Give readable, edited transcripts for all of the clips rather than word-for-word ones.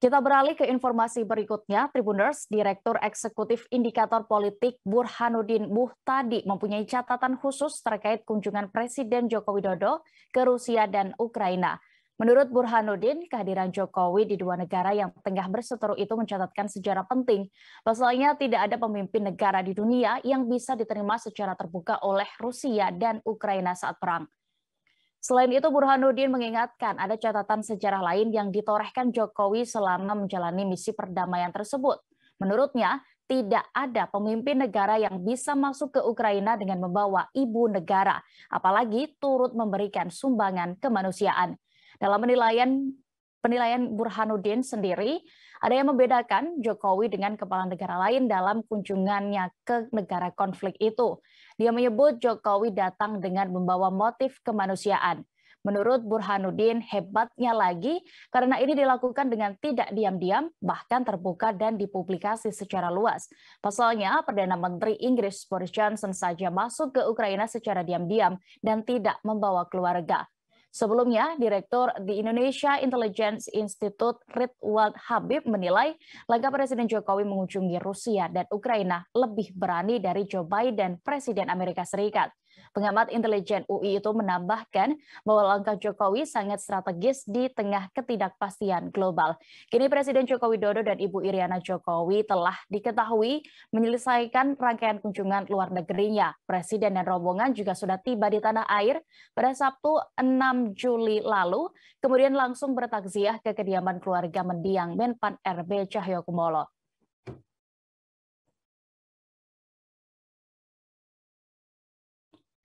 Kita beralih ke informasi berikutnya. Tribuners, Direktur Eksekutif Indikator Politik Burhanuddin Muhtadi mempunyai catatan khusus terkait kunjungan Presiden Joko Widodo ke Rusia dan Ukraina. Menurut Burhanuddin, kehadiran Jokowi di dua negara yang tengah berseteru itu mencatatkan sejarah penting. Pasalnya tidak ada pemimpin negara di dunia yang bisa diterima secara terbuka oleh Rusia dan Ukraina saat perang. Selain itu, Burhanuddin mengingatkan ada catatan sejarah lain yang ditorehkan Jokowi selama menjalani misi perdamaian tersebut. Menurutnya, tidak ada pemimpin negara yang bisa masuk ke Ukraina dengan membawa ibu negara, apalagi turut memberikan sumbangan kemanusiaan. Dalam penilaian Burhanuddin sendiri, ada yang membedakan Jokowi dengan kepala negara lain dalam kunjungannya ke negara konflik itu. Dia menyebut Jokowi datang dengan membawa motif kemanusiaan. Menurut Burhanuddin, hebatnya lagi karena ini dilakukan dengan tidak diam-diam, bahkan terbuka dan dipublikasi secara luas. Pasalnya, Perdana Menteri Inggris Boris Johnson saja masuk ke Ukraina secara diam-diam dan tidak membawa keluarga. Sebelumnya, Direktur The Indonesia Intelligence Institute Ridwan Habib menilai langkah Presiden Jokowi mengunjungi Rusia dan Ukraina lebih berani dari Joe Biden, Presiden Amerika Serikat. Pengamat intelijen UI itu menambahkan bahwa langkah Jokowi sangat strategis di tengah ketidakpastian global. Kini Presiden Joko Widodo dan Ibu Iriana Jokowi telah diketahui menyelesaikan rangkaian kunjungan luar negerinya. Presiden dan rombongan juga sudah tiba di tanah air pada Sabtu 6 Juli lalu, kemudian langsung bertakziah ke kediaman keluarga mendiang Menpan RB Cahyokumolo.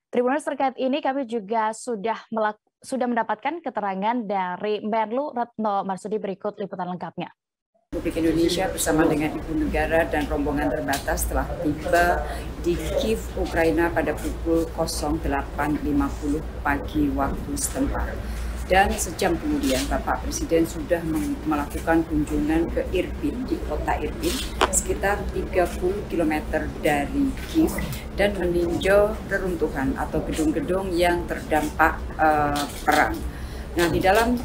Tribuners, terkait ini kami juga sudah mendapatkan keterangan dari Menlu Retno Marsudi. Berikut liputan lengkapnya. Republik Indonesia bersama dengan Ibu Negara dan rombongan terbatas telah tiba di Kiev, Ukraina pada pukul 08.50 pagi waktu setempat. Dan sejam kemudian Bapak Presiden sudah melakukan kunjungan ke Irpin, di kota Irpin, sekitar 30 km dari Kiev, dan meninjau reruntuhan atau gedung-gedung yang terdampak perang. Nah, di dalam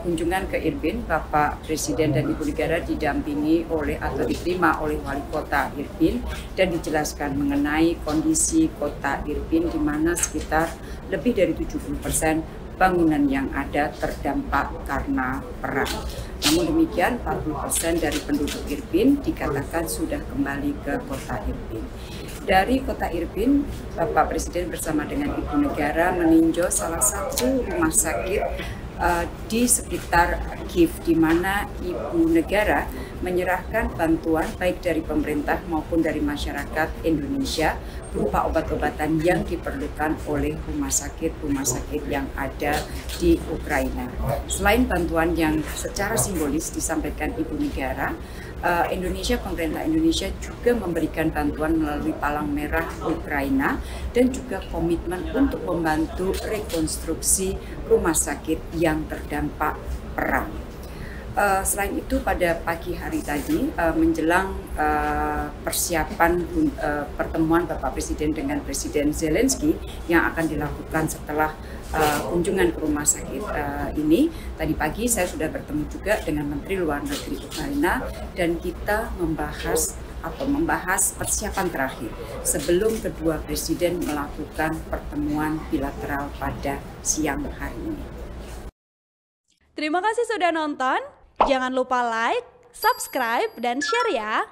kunjungan ke Irpin, Bapak Presiden dan Ibu Negara didampingi oleh atau diterima oleh Wali Kota Irpin dan dijelaskan mengenai kondisi kota Irpin, di mana sekitar lebih dari 70% bangunan yang ada terdampak karena perang. Namun demikian, 40% dari penduduk Irpin dikatakan sudah kembali ke kota Irpin. Dari kota Irpin, Bapak Presiden bersama dengan Ibu Negara meninjau salah satu rumah sakit di sekitar Kiev, di mana Ibu Negara menyerahkan bantuan baik dari pemerintah maupun dari masyarakat Indonesia berupa obat-obatan yang diperlukan oleh rumah sakit yang ada di Ukraina. Selain bantuan yang secara simbolis disampaikan Ibu Negara, pemerintah Indonesia juga memberikan bantuan melalui Palang Merah Ukraina dan juga komitmen untuk membantu rekonstruksi rumah sakit yang terdampak perang. Selain itu, pada pagi hari tadi menjelang persiapan pertemuan Bapak Presiden dengan Presiden Zelensky yang akan dilakukan setelah kunjungan ke rumah sakit ini, tadi pagi saya sudah bertemu juga dengan Menteri Luar Negeri Ukraina dan kita membahas persiapan terakhir sebelum kedua presiden melakukan pertemuan bilateral pada siang hari ini. Terima kasih sudah nonton. Jangan lupa like, subscribe, dan share ya.